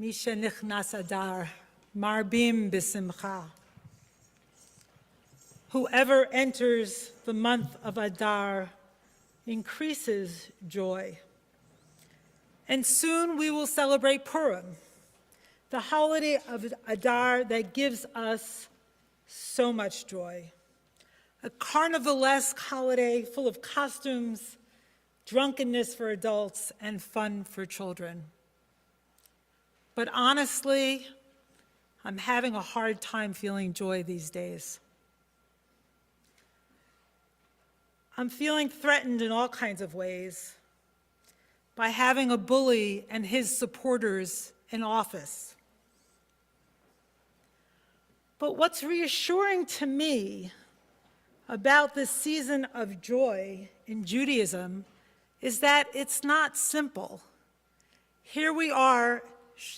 Misha nichnas adar, marbim b'simcha. Whoever enters the month of Adar increases joy. And soon we will celebrate Purim, the holiday of Adar that gives us so much joy. A carnivalesque holiday full of costumes, drunkenness for adults, and fun for children. But honestly, I'm having a hard time feeling joy these days. I'm feeling threatened in all kinds of ways by having a bully and his supporters in office. But what's reassuring to me about this season of joy in Judaism is that it's not simple. Here we are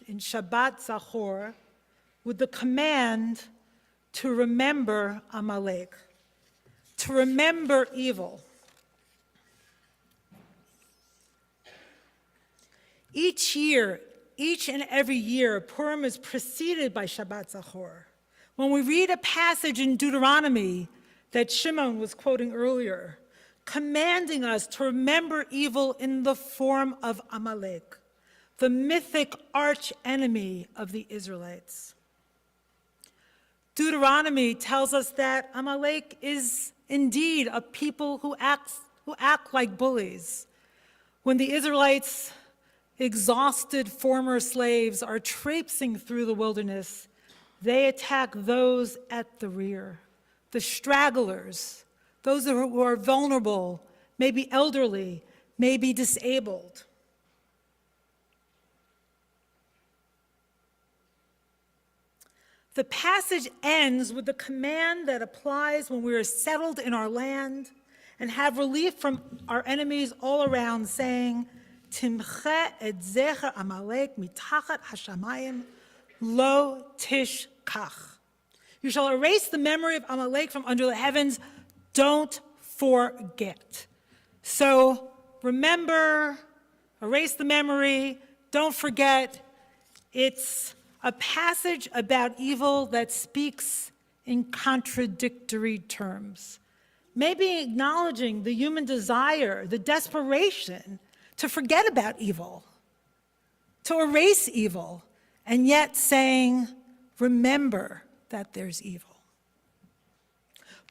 in Shabbat Zachor with the command to remember Amalek, to remember evil. Each and every year, Purim is preceded by Shabbat Zachor. When we read a passage in Deuteronomy that Shimon was quoting earlier, commanding us to remember evil in the form of Amalek, the mythic arch-enemy of the Israelites. Deuteronomy tells us that Amalek is indeed a people who act like bullies. When the Israelites, exhausted former slaves, are traipsing through the wilderness, they attack those at the rear, the stragglers, those who are vulnerable, maybe elderly, maybe disabled. The passage ends with the command that applies when we are settled in our land and have relief from our enemies all around, saying, Timche et zecher Amalek mitachat hashamayim lo tishkach. You shall erase the memory of Amalek from under the heavens. Don't forget. So remember, erase the memory, don't forget. It's a passage about evil that speaks in contradictory terms, maybe acknowledging the human desire, the desperation to forget about evil, to erase evil, and yet saying, remember that there's evil.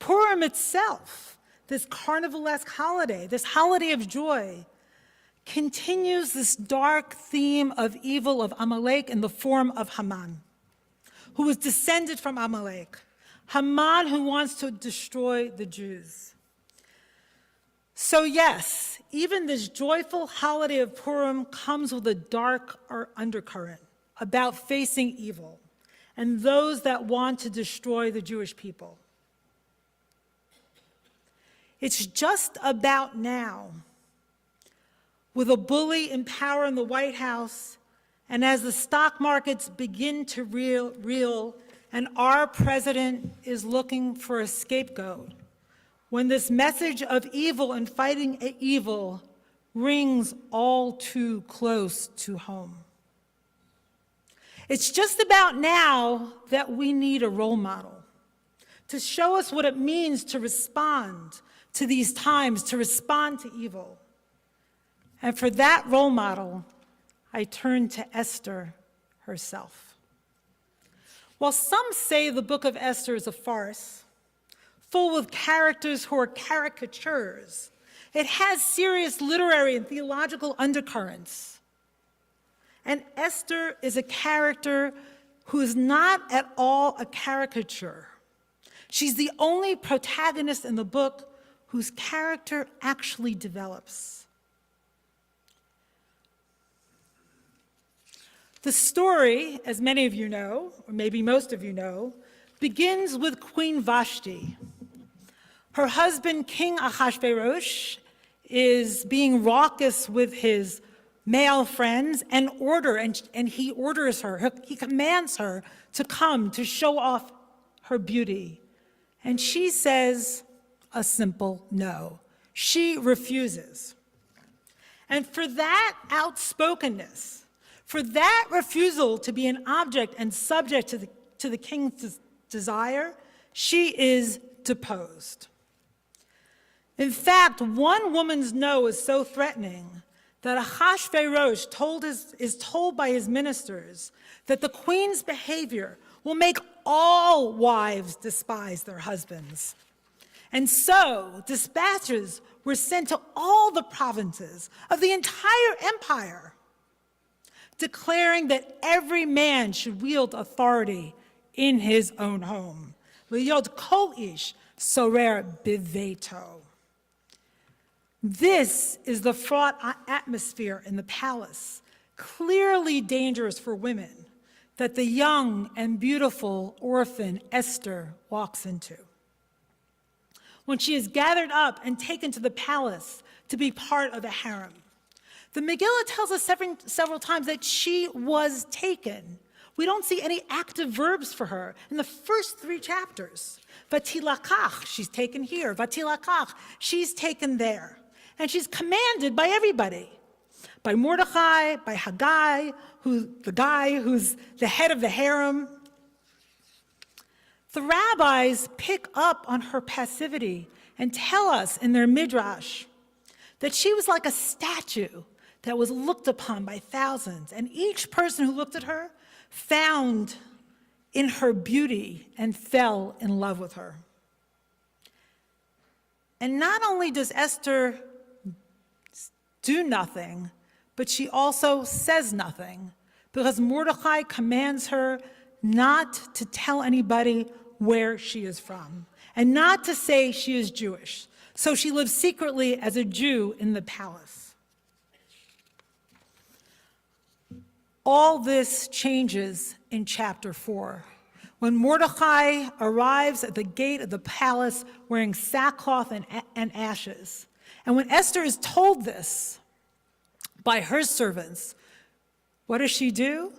Purim itself, this carnivalesque holiday, this holiday of joy, continues this dark theme of evil of Amalek in the form of Haman, who was descended from Amalek. Haman who wants to destroy the Jews. So yes, even this joyful holiday of Purim comes with a dark undercurrent about facing evil and those that want to destroy the Jewish people. It's just about now, with a bully in power in the White House, and as the stock markets begin to reel, and our president is looking for a scapegoat, when this message of evil and fighting evil rings all too close to home. It's just about now that we need a role model to show us what it means to respond to these times, to respond to evil. And for that role model, I turn to Esther herself. While some say the book of Esther is a farce, full with characters who are caricatures, it has serious literary and theological undercurrents. And Esther is a character who is not at all a caricature. She's the only protagonist in the book whose character actually develops. The story, as many of you know, or maybe most of you know, begins with Queen Vashti. Her husband, King Ahasuerus, is being raucous with his male friends and he orders her, he commands her to come to show off her beauty. And she says a simple no. She refuses. And for that outspokenness, For that refusal to be an object and subject to the king's desire, she is deposed. In fact, one woman's no is so threatening that Ahasuerus is told by his ministers that the queen's behavior will make all wives despise their husbands. And so dispatches were sent to all the provinces of the entire empire, declaring that every man should wield authority in his own home. L'yod kol ish sorer biveto. This is the fraught atmosphere in the palace, clearly dangerous for women, that the young and beautiful orphan Esther walks into. When she is gathered up and taken to the palace to be part of the harem, the Megillah tells us several times that she was taken. We don't see any active verbs for her in the first 3 chapters. Vatilakach, she's taken here. Vatilakach, she's taken there. And she's commanded by everybody, by Mordechai, by Haggai, the guy who's the head of the harem. The rabbis pick up on her passivity and tell us in their midrash that she was like a statue that was looked upon by thousands, and each person who looked at her found in her beauty and fell in love with her. And not only does Esther do nothing, but she also says nothing, because Mordechai commands her not to tell anybody where she is from, and not to say she is Jewish. So she lives secretly as a Jew in the palace. All this changes in chapter 4, when Mordechai arrives at the gate of the palace wearing sackcloth and ashes. And when Esther is told this by her servants, what does she do?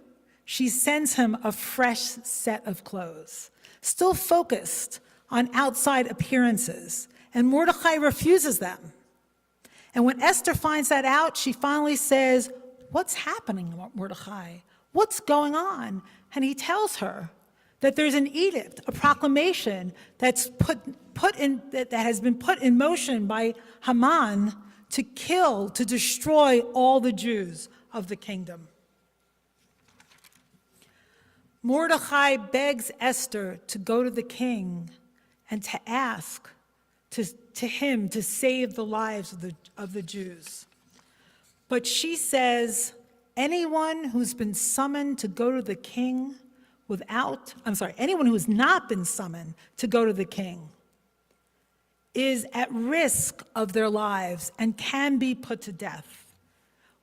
She sends him a fresh set of clothes, still focused on outside appearances, and Mordechai refuses them. And when Esther finds that out, she finally says, "What's happening, Mordechai? What's going on?" And he tells her that there's an edict, a proclamation that has been put in motion by Haman to destroy all the Jews of the kingdom. Mordechai begs Esther to go to the king and to ask to him to save the lives of the Jews. But she says, anyone who's been summoned to go to the king anyone who has not been summoned to go to the king is at risk of their lives and can be put to death,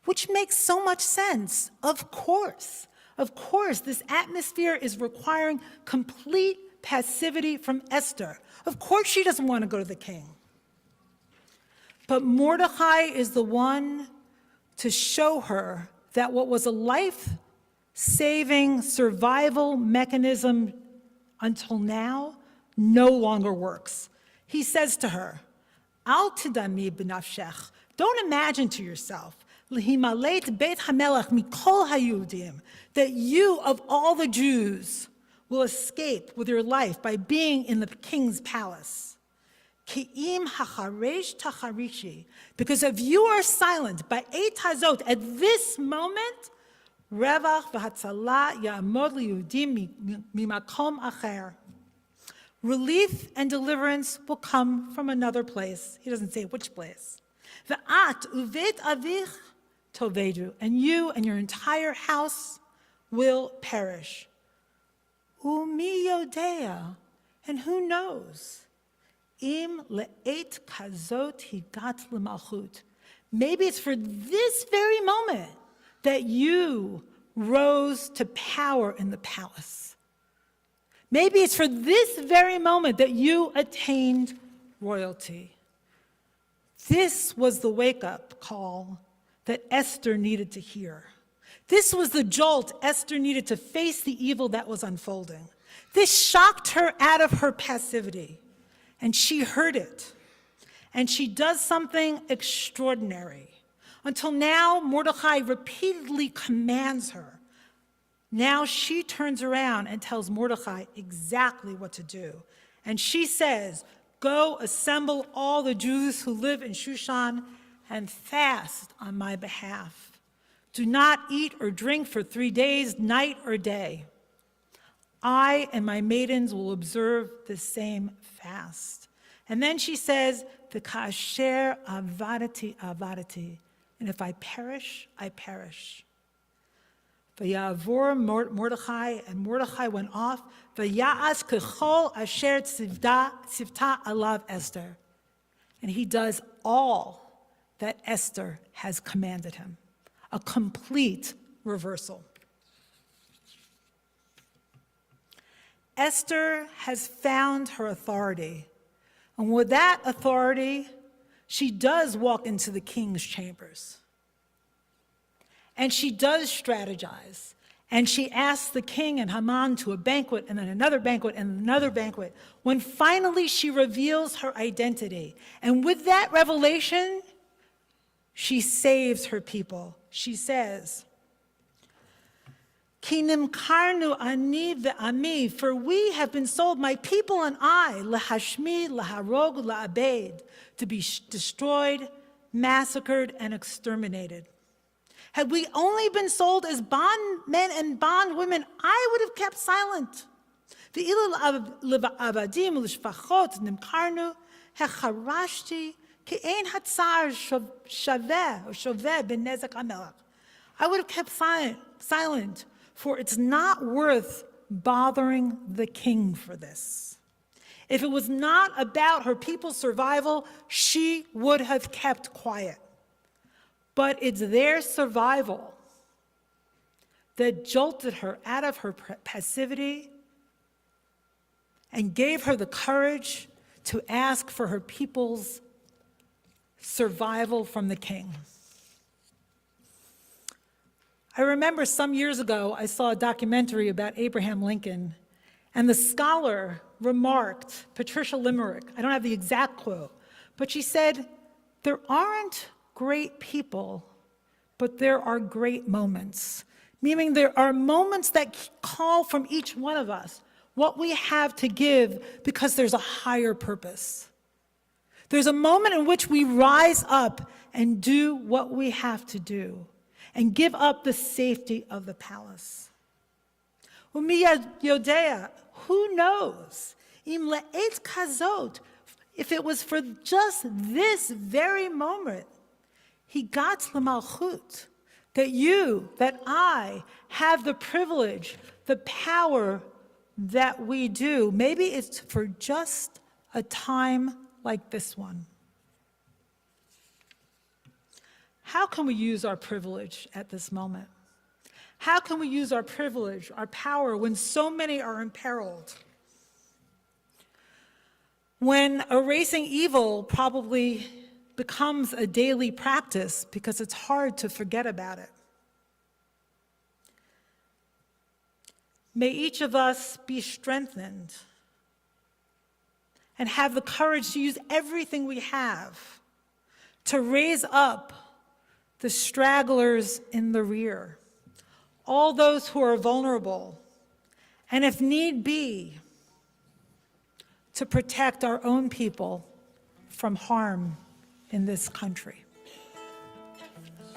which makes so much sense. Of course, this atmosphere is requiring complete passivity from Esther. Of course she doesn't want to go to the king. But Mordechai is the one to show her that what was a life-saving survival mechanism until now no longer works. He says to her, Al tidami b'nafshech, don't imagine to yourself, L'himalet beit hamelech mikol hayudim, that you of all the Jews will escape with your life by being in the king's palace. Ki'im hacharesh tacharishi, because if you are silent by eit hazot, at this moment, revach v'hatzala ya'amod liyudim mimakom acher. Relief and deliverance will come from another place. He doesn't say which place. V'at uvet avich tovedu, and you and your entire house will perish. Umi yodea, and who knows? Im le'et kazot higat l'malchut. Maybe it's for this very moment that you rose to power in the palace. Maybe it's for this very moment that you attained royalty. This was the wake-up call that Esther needed to hear. This was the jolt Esther needed to face the evil that was unfolding. This shocked her out of her passivity, and she heard it. And she does something extraordinary. until now Mordecai repeatedly commands her. Now she turns around and tells Mordecai exactly what to do. And she says, "Go assemble all the Jews who live in Shushan and fast on my behalf. Do not eat or drink for 3 days, night or day. I and my maidens will observe the same fast." And then she says, "V'kasher avadati avadati," and if I perish, I perish. V'yavor Mordechai, and Mordechai went off. V'ya'as kechol asher tzivta alav Esther, and he does all that Esther has commanded him. A complete reversal. Esther has found her authority, and with that authority, she does walk into the king's chambers. And she does strategize. And she asks the king and Haman to a banquet, and then another banquet, and another banquet, when finally she reveals her identity. And with that revelation, she saves her people. She says, "Ki nimkarnu ani ve'ami," for we have been sold, my people and I, lehashmi, leharog, le'abed, to be destroyed, massacred, and exterminated. Had we only been sold as bondmen and bondwomen, I would have kept silent. Ve'ilu le'avadim u'l'shfachot nimkarnu hecharashti ke'ein hatzar shaveh or shoveh b'nezek hamelech. I would have kept silent, for it's not worth bothering the king for this. If it was not about her people's survival, she would have kept quiet. But it's their survival that jolted her out of her passivity and gave her the courage to ask for her people's survival from the king. I remember some years ago, I saw a documentary about Abraham Lincoln, and the scholar remarked, Patricia Limerick, I don't have the exact quote, but she said, "There aren't great people, but there are great moments." Meaning there are moments that call from each one of us what we have to give because there's a higher purpose. There's a moment in which we rise up and do what we have to do and give up the safety of the palace. Umi yodea, who knows? Im le'et kazot, if it was for just this very moment, Higat l'malchut, that you, that I, have the privilege, the power that we do. Maybe it's for just a time like this one. How can we use our privilege at this moment? How can we use our privilege, our power, when so many are imperiled? When erasing evil probably becomes a daily practice because it's hard to forget about it. May each of us be strengthened and have the courage to use everything we have to raise up the stragglers in the rear, all those who are vulnerable, and if need be, to protect our own people from harm in this country.